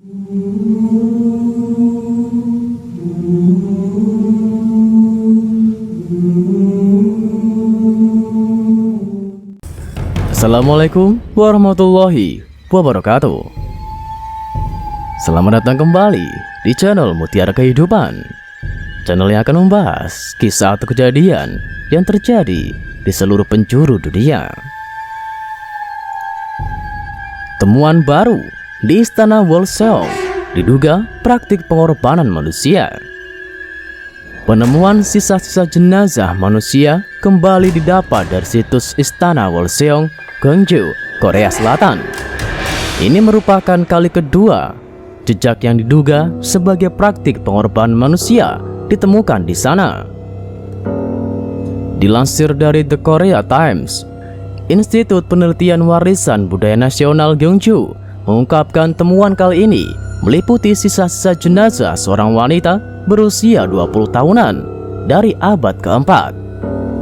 Assalamualaikum warahmatullahi wabarakatuh. Selamat datang kembali di channel Mutiara Kehidupan, channel yang akan membahas kisah atau kejadian yang terjadi di seluruh penjuru dunia. Temuan baru di Istana Wolseong diduga praktik pengorbanan manusia. Penemuan sisa-sisa jenazah manusia kembali didapat dari situs Istana Wolseong, Gwangju, Korea Selatan. Ini merupakan kali kedua jejak yang diduga sebagai praktik pengorbanan manusia ditemukan di sana. Dilansir dari The Korea Times, Institut Penelitian Warisan Budaya Nasional Gwangju mengungkapkan temuan kali ini meliputi sisa-sisa jenazah seorang wanita berusia 20 tahunan dari abad keempat.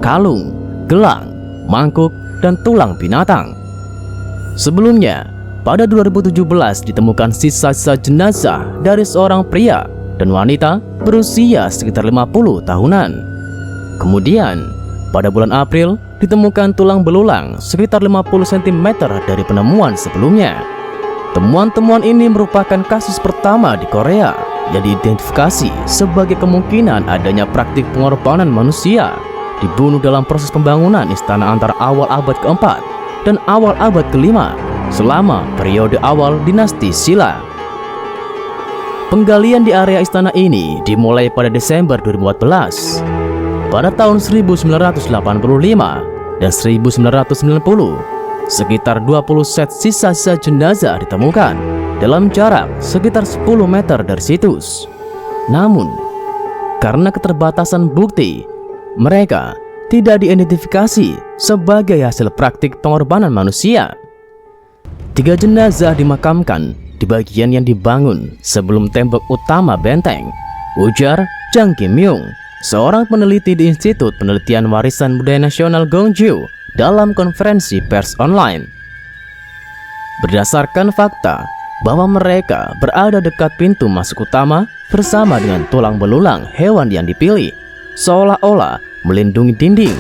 Kalung, gelang, mangkuk, dan tulang binatang. Sebelumnya, pada 2017 ditemukan sisa-sisa jenazah dari seorang pria dan wanita berusia sekitar 50 tahunan. Kemudian, pada bulan April ditemukan tulang belulang sekitar 50 cm dari penemuan sebelumnya. Temuan-temuan ini merupakan kasus pertama di Korea yang diidentifikasi sebagai kemungkinan adanya praktik pengorbanan manusia dibunuh dalam proses pembangunan istana antara awal abad keempat dan awal abad kelima selama periode awal dinasti Silla. Penggalian di area istana ini dimulai pada Desember 2014. Pada tahun 1985 dan 1990, sekitar 20 set sisa-sisa jenazah ditemukan dalam jarak sekitar 10 meter dari situs. Namun, karena keterbatasan bukti, mereka tidak diidentifikasi sebagai hasil praktik pengorbanan manusia. 3 jenazah dimakamkan di bagian yang dibangun sebelum tembok utama benteng, ujar Jang Kim-yung, seorang peneliti di Institut Penelitian Warisan Budaya Nasional Gwangju dalam konferensi pers online. Berdasarkan fakta bahwa mereka berada dekat pintu masuk utama bersama dengan tulang belulang hewan yang dipilih, seolah-olah melindungi dinding,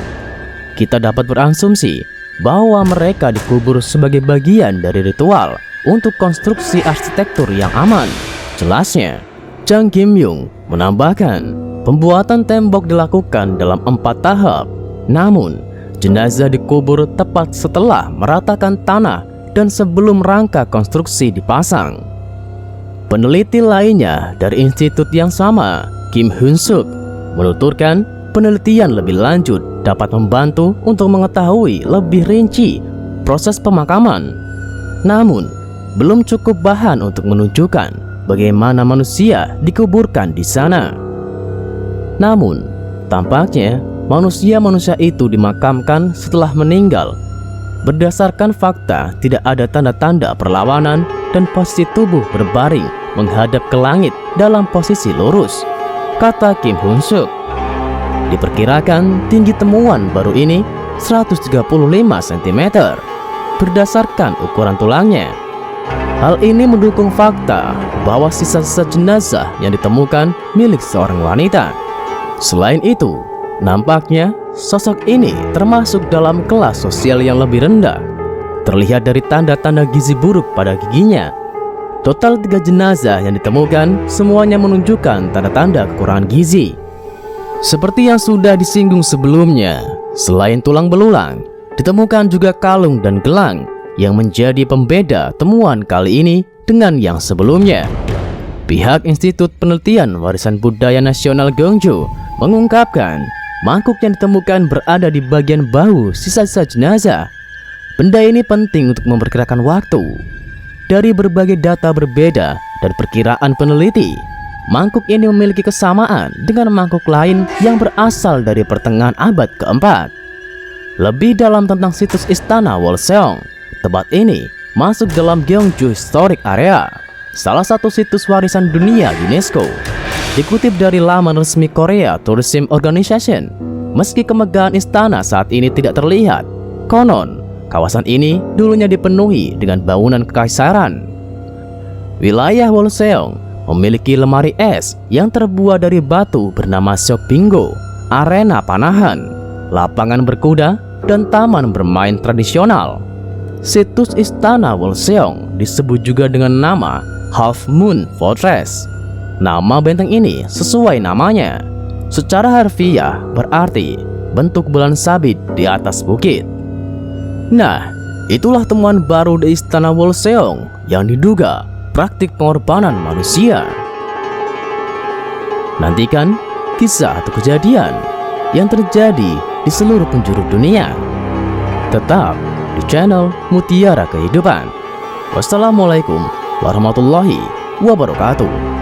kita dapat berasumsi bahwa mereka dikubur sebagai bagian dari ritual untuk konstruksi arsitektur yang aman. Jelasnya, Jang Kim-yung menambahkan, pembuatan tembok dilakukan dalam 4 tahap. Namun, jenazah dikubur tepat setelah meratakan tanah dan sebelum rangka konstruksi dipasang. Peneliti lainnya dari institut yang sama, Kim Hun-suk, menuturkan penelitian lebih lanjut dapat membantu untuk mengetahui lebih rinci proses pemakaman. Namun, belum cukup bahan untuk menunjukkan bagaimana manusia dikuburkan di sana. Namun, tampaknya manusia-manusia itu dimakamkan setelah meninggal. Berdasarkan fakta, tidak ada tanda-tanda perlawanan dan posisi tubuh berbaring menghadap ke langit dalam posisi lurus, kata Kim Hun-suk. Diperkirakan tinggi temuan baru ini 135 cm berdasarkan ukuran tulangnya. Hal ini mendukung fakta bahwa sisa-sisa jenazah yang ditemukan milik seorang wanita. Selain itu, nampaknya sosok ini termasuk dalam kelas sosial yang lebih rendah. Terlihat dari tanda-tanda gizi buruk pada giginya. Total 3 jenazah yang ditemukan semuanya menunjukkan tanda-tanda kekurangan gizi. Seperti yang sudah disinggung sebelumnya, selain tulang belulang, ditemukan juga kalung dan gelang yang menjadi pembeda temuan kali ini dengan yang sebelumnya. Pihak Institut Penelitian Warisan Budaya Nasional Gwangju mengungkapkan mangkuk yang ditemukan berada di bagian bahu sisa-sisa jenazah. Benda ini penting untuk memperkirakan waktu. Dari berbagai data berbeda dan perkiraan peneliti, mangkuk ini memiliki kesamaan dengan mangkuk lain yang berasal dari pertengahan abad keempat. Lebih dalam tentang situs Istana Wolseong, tempat ini masuk dalam Gwangju Historic Area, salah satu situs warisan dunia UNESCO. Dikutip dari laman resmi Korea Tourism Organization, meski kemegahan istana saat ini tidak terlihat, konon kawasan ini dulunya dipenuhi dengan bangunan kekaisaran. Wilayah Wolseong memiliki lemari es yang terbuat dari batu bernama Seokbingo, arena panahan, lapangan berkuda, dan taman bermain tradisional. Situs istana Wolseong disebut juga dengan nama Half Moon Fortress. Nama benteng ini sesuai namanya. Secara harfiah berarti bentuk bulan sabit di atas bukit. Nah, itulah temuan baru di istana Wolseong yang diduga praktik pengorbanan manusia. Nantikan kisah atau kejadian yang terjadi di seluruh penjuru dunia. Tetap di channel Mutiara Kehidupan. Wassalamualaikum warahmatullahi wabarakatuh.